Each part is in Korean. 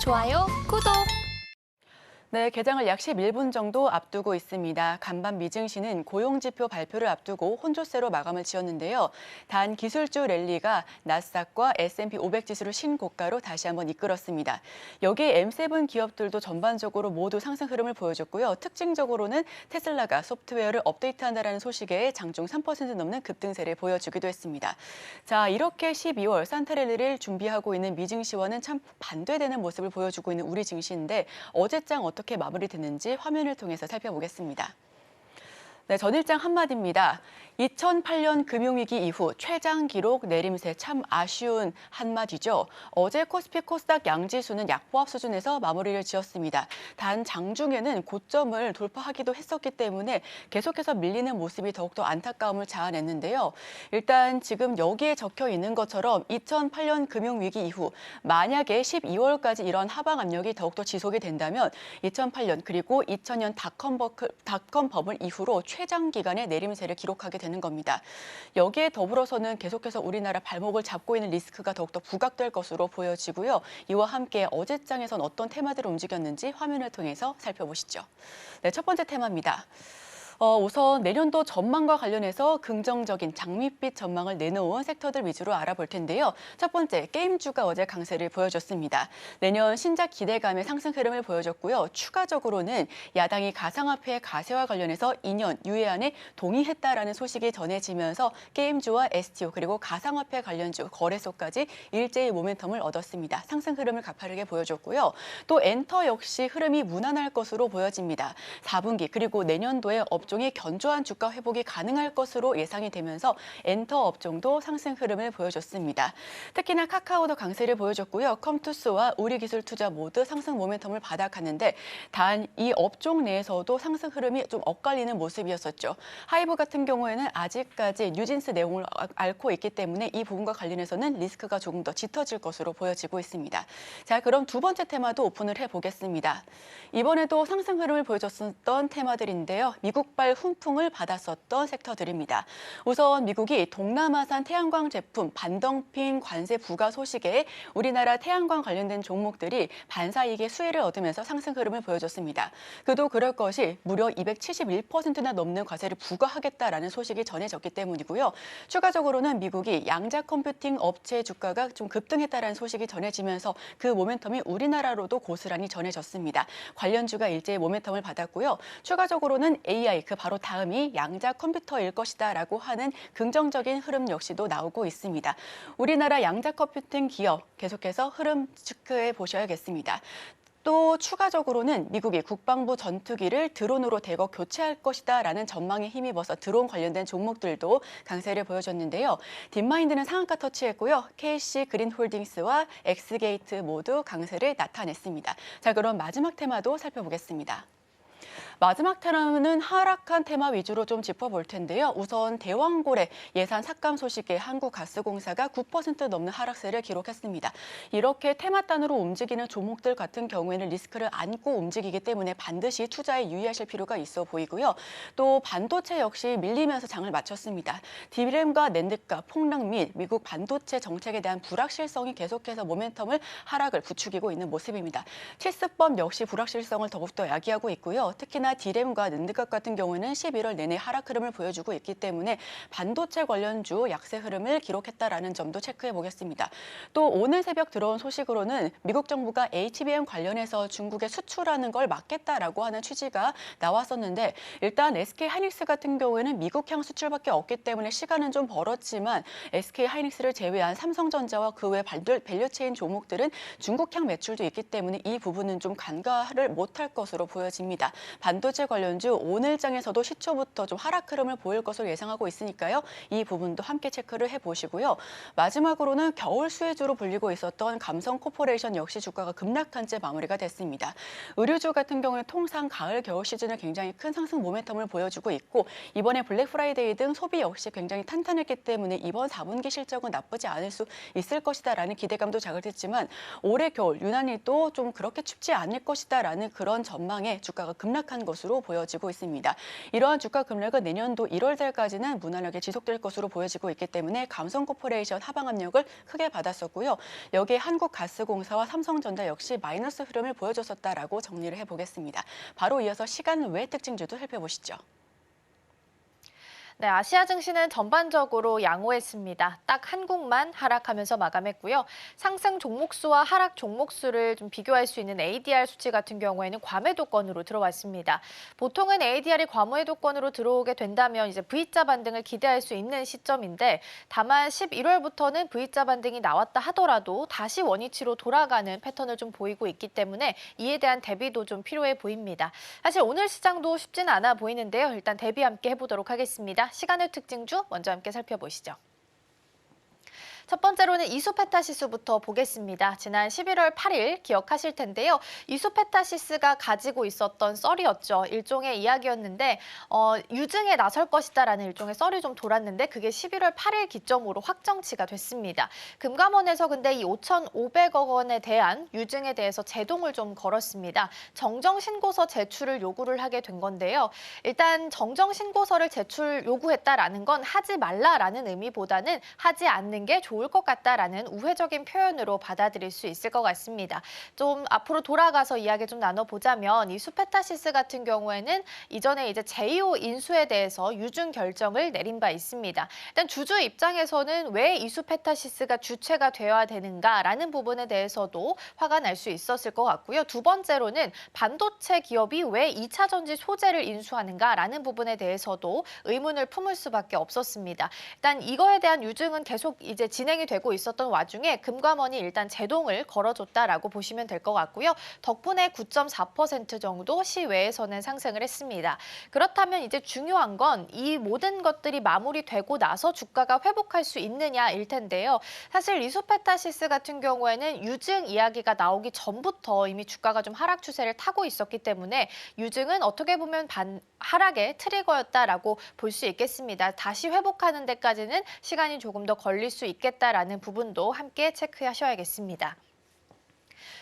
좋아요, 구독! 네, 개장을 약 11분 정도 앞두고 있습니다. 간밤 미증시는 고용지표 발표를 앞두고 혼조세로 마감을 지었는데요. 단 기술주 랠리가 나스닥과 S&P 500 지수를 신고가로 다시 한번 이끌었습니다. 여기에 M7 기업들도 전반적으로 모두 상승 흐름을 보여줬고요. 특징적으로는 테슬라가 소프트웨어를 업데이트한다는 소식에 장중 3% 넘는 급등세를 보여주기도 했습니다. 자, 이렇게 12월 산타랠리를 준비하고 있는 미증시와는 참 반대되는 모습을 보여주고 있는 우리 증시인데 어제장 어떻게 마무리됐는지 화면을 통해서 살펴보겠습니다. 네, 전일장 한마디입니다. 2008년 금융위기 이후 최장 기록 내림세 참 아쉬운 한마디죠. 어제 코스피 코스닥 양지수는 약보합 수준에서 마무리를 지었습니다. 단 장중에는 고점을 돌파하기도 했었기 때문에 계속해서 밀리는 모습이 더욱더 안타까움을 자아냈는데요. 일단 지금 여기에 적혀 있는 것처럼 2008년 금융위기 이후 만약에 12월까지 이런 하방 압력이 더욱더 지속이 된다면 2008년 그리고 2000년 닷컴 버블 이후로 최장 기간의 내림세를 기록하게 되는 겁니다. 여기에 더불어서는 계속해서 우리나라 발목을 잡고 있는 리스크가 더욱더 부각될 것으로 보여지고요. 이와 함께 어제장에선 어떤 테마들이 움직였는지 화면을 통해서 살펴보시죠. 네, 첫 번째 테마입니다. 우선 내년도 전망과 관련해서 긍정적인 장밋빛 전망을 내놓은 섹터들 위주로 알아볼 텐데요. 첫 번째, 게임주가 어제 강세를 보여줬습니다. 내년 신작 기대감의 상승 흐름을 보여줬고요. 추가적으로는 야당이 가상화폐 가세와 관련해서 2년 유예안에 동의했다라는 소식이 전해지면서 게임주와 STO 그리고 가상화폐 관련주 거래소까지 일제히 모멘텀을 얻었습니다. 상승 흐름을 가파르게 보여줬고요. 또 엔터 역시 흐름이 무난할 것으로 보여집니다. 4분기 그리고 내년도에 업종이 견조한 주가 회복이 가능할 것으로 예상이 되면서 엔터 업종도 상승 흐름을 보여줬습니다. 특히나 카카오도 강세를 보여줬고요. 컴투스와 우리기술투자 모두 상승 모멘텀을 바닥하는데 단 이 업종 내에서도 상승 흐름이 좀 엇갈리는 모습이었었죠. 하이브 같은 경우에는 아직까지 뉴진스 내용을 앓고 있기 때문에 이 부분과 관련해서는 리스크가 조금 더 짙어질 것으로 보여지고 있습니다. 자, 그럼 두 번째 테마도 오픈을 해보겠습니다. 이번에도 상승 흐름을 보여줬었던 테마들인데요. 미국발 훈풍을 받았었던 섹터들입니다. 우선 미국이 동남아산 태양광 제품 반덤핑 관세 부과 소식에 우리나라 태양광 관련된 종목들이 반사이익의 수혜를 얻으면서 상승 흐름을 보여줬습니다. 그도 그럴 것이 무려 271%나 넘는 과세를 부과하겠다라는 소식이 전해졌기 때문이고요. 추가적으로는 미국이 양자 컴퓨팅 업체 주가가 좀 급등했다라는 소식이 전해지면서 그 모멘텀이 우리나라로도 고스란히 전해졌습니다. 관련주가 일제히 모멘텀을 받았고요. 추가적으로는 AI 그 바로 다음이 양자 컴퓨터일 것이다라고 하는 긍정적인 흐름 역시도 나오고 있습니다. 우리나라 양자 컴퓨팅 기업 계속해서 흐름 체크해 보셔야겠습니다. 또 추가적으로는 미국이 국방부 전투기를 드론으로 대거 교체할 것이다라는 전망에 힘입어서 드론 관련된 종목들도 강세를 보여줬는데요. 딥마인드는 상한가 터치했고요. KC 그린홀딩스와 엑스게이트 모두 강세를 나타냈습니다. 자, 그럼 마지막 테마도 살펴보겠습니다. 마지막 테마는 하락한 테마 위주로 좀 짚어볼 텐데요. 우선 대왕고래 예산 삭감 소식에 한국가스공사가 9% 넘는 하락세를 기록했습니다. 이렇게 테마 단으로 움직이는 종목들 같은 경우에는 리스크를 안고 움직이기 때문에 반드시 투자에 유의하실 필요가 있어 보이고요. 또 반도체 역시 밀리면서 장을 마쳤습니다. 디램과 낸드가 폭락 및 미국 반도체 정책에 대한 불확실성이 계속해서 모멘텀을 하락을 부추기고 있는 모습입니다. 칠스법 역시 불확실성을 더욱더 야기하고 있고요. 특히나 디램과 낸드각 같은 경우는 11월 내내 하락 흐름을 보여주고 있기 때문에 반도체 관련주 약세 흐름을 기록했다라는 점도 체크해 보겠습니다. 또 오늘 새벽 들어온 소식으로는 미국 정부가 HBM 관련해서 중국에 수출하는 걸 막겠다라고 하는 취지가 나왔었는데 일단 SK하이닉스 같은 경우에는 미국향 수출밖에 없기 때문에 시간은 좀 벌었지만 SK하이닉스를 제외한 삼성전자와 그 외 밸류체인 종목들은 중국향 매출도 있기 때문에 이 부분은 좀 간과를 못할 것으로 보여집니다. 반도체 관련주 오늘장에서도 시초부터 좀 하락 흐름을 보일 것으로 예상하고 있으니까요. 이 부분도 함께 체크를 해보시고요. 마지막으로는 겨울 수혜주로 불리고 있었던 감성코퍼레이션 역시 주가가 급락한 채 마무리가 됐습니다. 의류주 같은 경우는 통상 가을 겨울 시즌에 굉장히 큰 상승 모멘텀을 보여주고 있고 이번에 블랙 프라이데이 등 소비 역시 굉장히 탄탄했기 때문에 이번 4분기 실적은 나쁘지 않을 수 있을 것이다라는 기대감도 자극했지만 올해 겨울 유난히 또 좀 그렇게 춥지 않을 것이다라는 그런 전망에 주가가 급락한 유지하는 것으로 보여지고 있습니다. 이러한 주가 급락은 내년도 1월 달까지는 무난하게 지속될 것으로 보여지고 있기 때문에 감성코퍼레이션 하방 압력을 크게 받았었고요. 여기에 한국가스공사와 삼성전자 역시 마이너스 흐름을 보여줬었다라고 정리를 해보겠습니다. 바로 이어서 시간 외 특징주도 살펴보시죠. 네, 아시아 증시는 전반적으로 양호했습니다. 딱 한국만 하락하면서 마감했고요. 상승 종목수와 하락 종목수를 좀 비교할 수 있는 ADR 수치 같은 경우에는 과매도권으로 들어왔습니다. 보통은 ADR이 과매도권으로 들어오게 된다면 이제 V자 반등을 기대할 수 있는 시점인데 다만 11월부터는 V자 반등이 나왔다 하더라도 다시 원위치로 돌아가는 패턴을 좀 보이고 있기 때문에 이에 대한 대비도 좀 필요해 보입니다. 사실 오늘 시장도 쉽지는 않아 보이는데요. 일단 대비 함께 해보도록 하겠습니다. 시간의 특징주 먼저 함께 살펴보시죠. 첫 번째로는 이소페타시스부터 보겠습니다. 지난 11월 8일 기억하실 텐데요. 이소페타시스가 가지고 있었던 썰이었죠. 일종의 이야기였는데 유증에 나설 것이다라는 일종의 썰이 좀 돌았는데 그게 11월 8일 기점으로 확정치가 됐습니다. 금감원에서 근데 이 5,500억 원에 대한 유증에 대해서 제동을 좀 걸었습니다. 정정신고서 제출을 요구를 하게 된 건데요. 일단 정정신고서를 제출 요구했다라는 건 하지 말라라는 의미보다는 하지 않는 게 좋을 것 같다라는 우회적인 표현으로 받아들일 수 있을 것 같습니다. 좀 앞으로 돌아가서 이야기 좀 나눠보자면 이 수페타시스 같은 경우에는 이전에 이제 제2호 인수에 대해서 유증 결정을 내린 바 있습니다. 일단 주주 입장에서는 왜 이 수페타시스가 주체가 되어야 되는가라는 부분에 대해서도 화가 날 수 있었을 것 같고요. 두 번째로는 반도체 기업이 왜 2차 전지 소재를 인수하는가라는 부분에 대해서도 의문을 품을 수밖에 없었습니다. 일단 이거에 대한 유증은 계속 이제 진행이 되고 있었던 와중에 금감원이 일단 제동을 걸어줬다라고 보시면 될 것 같고요. 덕분에 9.4% 정도 시외에서는 상승을 했습니다. 그렇다면 이제 중요한 건 이 모든 것들이 마무리되고 나서 주가가 회복할 수 있느냐일 텐데요. 사실 리소페타시스 같은 경우에는 유증 이야기가 나오기 전부터 이미 주가가 좀 하락 추세를 타고 있었기 때문에 유증은 어떻게 보면 하락의 트리거였다라고 볼 수 있겠습니다. 다시 회복하는 데까지는 시간이 조금 더 걸릴 수 있겠다라는 부분도 함께 체크하셔야겠습니다.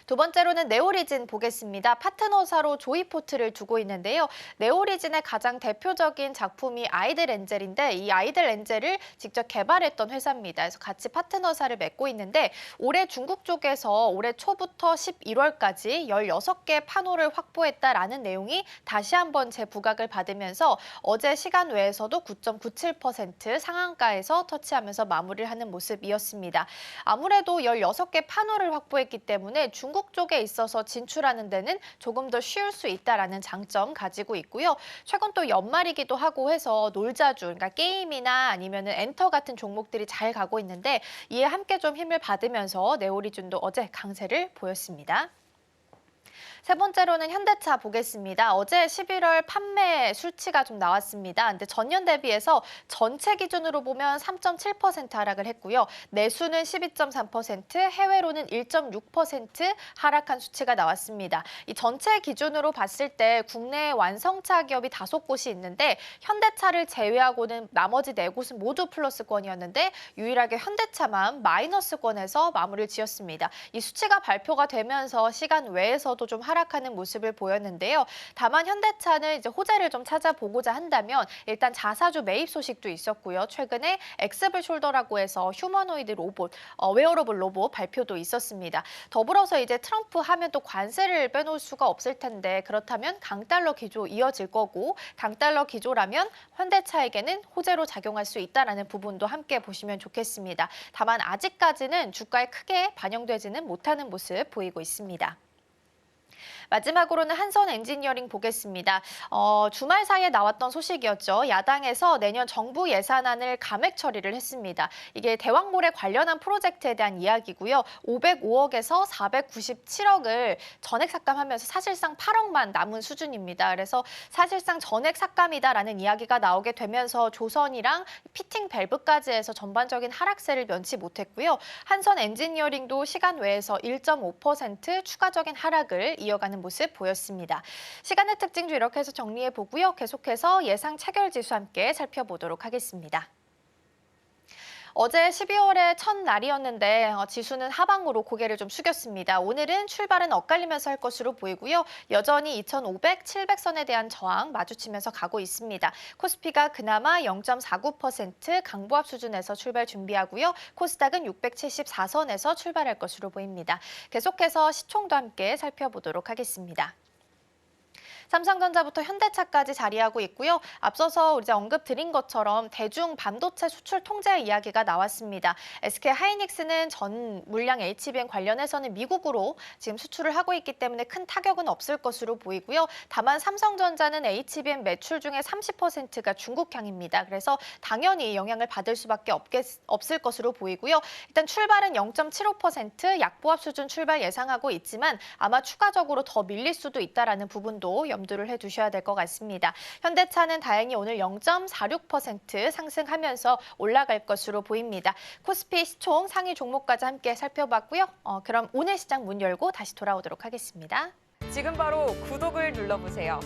두 번째로는 네오리진 보겠습니다. 파트너사로 조이포트를 두고 있는데요. 네오리진의 가장 대표적인 작품이 아이들 엔젤인데 이 아이들 엔젤을 직접 개발했던 회사입니다. 그래서 같이 파트너사를 맺고 있는데 올해 중국 쪽에서 올해 초부터 11월까지 16개 판호를 확보했다라는 내용이 다시 한번 재부각을 받으면서 어제 시간 외에서도 9.97% 상한가에서 터치하면서 마무리를 하는 모습이었습니다. 아무래도 16개 판호를 확보했기 때문에 중국 쪽에 있어서 진출하는 데는 조금 더 쉬울 수 있다라는 장점 가지고 있고요. 최근 또 연말이기도 하고 해서 놀자주, 그러니까 게임이나 아니면은 엔터 같은 종목들이 잘 가고 있는데 이에 함께 좀 힘을 받으면서 네오리준도 어제 강세를 보였습니다. 세 번째로는 현대차 보겠습니다. 어제 11월 판매 수치가 좀 나왔습니다. 근데 전년 대비해서 전체 기준으로 보면 3.7% 하락을 했고요. 내수는 12.3%, 해외로는 1.6% 하락한 수치가 나왔습니다. 이 전체 기준으로 봤을 때 국내 완성차 기업이 5곳이 있는데 현대차를 제외하고는 나머지 4곳은 모두 플러스권이었는데 유일하게 현대차만 마이너스권에서 마무리를 지었습니다. 이 수치가 발표가 되면서 시간 외에서도 좀 하락하는 모습을 보였는데요. 다만 현대차는 이제 호재를 좀 찾아보고자 한다면 일단 자사주 매입 소식도 있었고요. 최근에 엑스블 숄더라고 해서 휴머노이드 로봇, 웨어러블 로봇 발표도 있었습니다. 더불어서 이제 트럼프 하면 또 관세를 빼놓을 수가 없을 텐데 그렇다면 강달러 기조 이어질 거고 강달러 기조라면 현대차에게는 호재로 작용할 수 있다는 부분도 함께 보시면 좋겠습니다. 다만 아직까지는 주가에 크게 반영되지는 못하는 모습 보이고 있습니다. 마지막으로는 한선 엔지니어링 보겠습니다. 주말 사이에 나왔던 소식이었죠. 야당에서 내년 정부 예산안을 감액 처리를 했습니다. 이게 대왕몰에 관련한 프로젝트에 대한 이야기고요. 505억에서 497억을 전액 삭감하면서 사실상 8억만 남은 수준입니다. 그래서 사실상 전액 삭감이다라는 이야기가 나오게 되면서 조선이랑 피팅 밸브까지 해서 전반적인 하락세를 면치 못했고요. 한선 엔지니어링도 시간 외에서 1.5% 추가적인 하락을 이어가는 모습 보였습니다. 시간의 특징주 이렇게 해서 정리해 보고요. 계속해서 예상 체결 지수 함께 살펴보도록 하겠습니다. 어제 12월의 첫날이었는데 지수는 하방으로 고개를 좀 숙였습니다. 오늘은 출발은 엇갈리면서 할 것으로 보이고요. 여전히 2,500, 700선에 대한 저항 마주치면서 가고 있습니다. 코스피가 그나마 0.49% 강보합 수준에서 출발 준비하고요. 코스닥은 674선에서 출발할 것으로 보입니다. 계속해서 시총도 함께 살펴보도록 하겠습니다. 삼성전자부터 현대차까지 자리하고 있고요. 앞서서 이제 언급드린 것처럼 대중 반도체 수출 통제 이야기가 나왔습니다. SK 하이닉스는 전 물량 HBM 관련해서는 미국으로 지금 수출을 하고 있기 때문에 큰 타격은 없을 것으로 보이고요. 다만 삼성전자는 HBM 매출 중에 30%가 중국향입니다. 그래서 당연히 영향을 받을 수밖에 없을 것으로 보이고요. 일단 출발은 0.75% 약보합 수준 출발 예상하고 있지만 아마 추가적으로 더 밀릴 수도 있다라는 부분도 염두를 해두셔야 될 것 같습니다. 현대차는 다행히 오늘 0.46% 상승하면서 올라갈 것으로 보입니다. 코스피 시총 상위 종목까지 함께 살펴봤고요. 그럼 오늘 시장 문 열고 다시 돌아오도록 하겠습니다. 지금 바로 구독을 눌러보세요.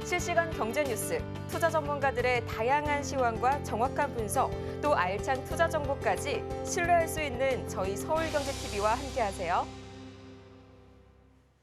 실시간 경제 뉴스, 투자 전문가들의 다양한 시황과 정확한 분석, 또 알찬 투자 정보까지 신뢰할 수 있는 저희 서울경제TV와 함께하세요.